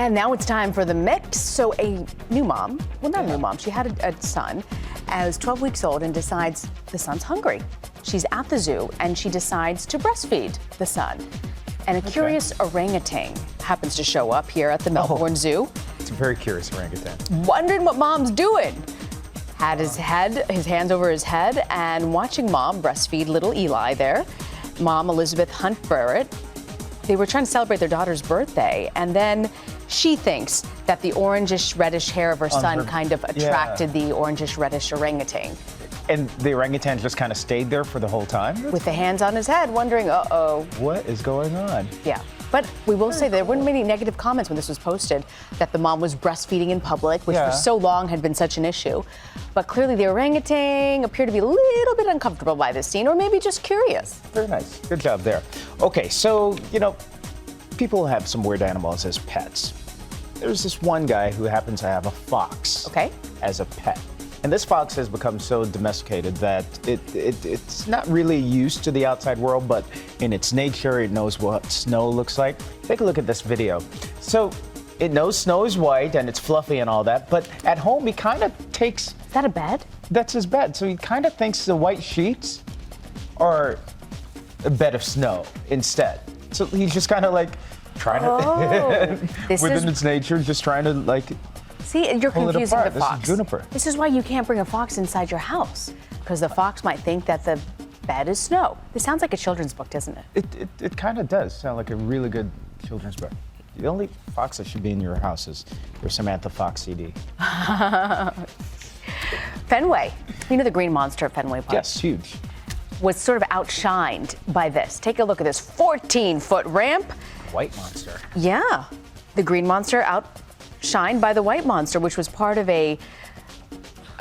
And now it's time for the mix. So a new mom, well, not a new mom, she had a son as 12 weeks old and decides the son's hungry. She's at the zoo and she decides to breastfeed the son. And a curious orangutan happens to show up here at the Melbourne Zoo. It's a very curious orangutan. Wondering what mom's doing. Had his hands over his head and watching mom breastfeed little Eli there. Mom, Elizabeth Hunt Barrett. They were trying to celebrate their daughter's birthday, and then she thinks that the orangish reddish hair of her son kind of attracted the orangish reddish orangutan. And the orangutan just kind of stayed there for the whole time? With the hands on his head, wondering, uh-oh. What is going on? Yeah. But we will say there weren't many negative comments when this was posted, that the mom was breastfeeding in public, which for so long had been such an issue. But clearly the orangutan appeared to be a little bit uncomfortable by this scene, or maybe just curious. Very nice. Good job there. Okay, so, people have some weird animals as pets. There's this one guy who happens to have a fox as a pet. And this fox has become so domesticated that it's not really used to the outside world, but in its nature, it knows what snow looks like. Take a look at this video. So it knows snow is white and it's fluffy and all that, but at home, he kind of takes... Is that a bed? That's his bed. So he kind of thinks the white sheets are a bed of snow instead. So he's just kind of like trying to, within its nature, just trying to like... See, you're confusing the fox. This is juniper. This is why you can't bring a fox inside your house, because the fox might think that the bed is snow. This sounds like a children's book, doesn't it? It kind of does sound like a really good children's book. The only fox that should be in your house is your Samantha Fox CD. Fenway. You know the green monster at Fenway Park? Yes, huge. Was sort of outshined by this. Take a look at this 14-foot ramp. White monster. Yeah. The green monster outshined by the white monster, which was part of a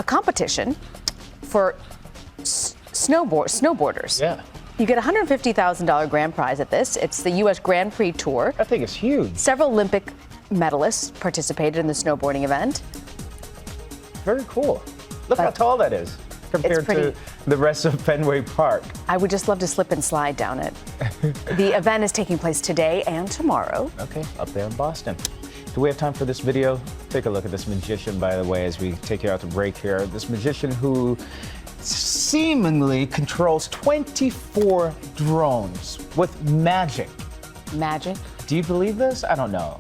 competition for snowboarders. Yeah. You get a $150,000 grand prize at this. It's the U.S. Grand Prix Tour. I think it's huge. Several Olympic medalists participated in the snowboarding event. Very cool. Look how tall that is compared to the rest of Fenway Park. I would just love to slip and slide down it. The event is taking place today and tomorrow. Okay, up there in Boston. Do we have time for this video? Take a look at this magician, by the way, as we take you out to break here. This magician who seemingly controls 24 drones with magic. Magic? Do you believe this? I don't know.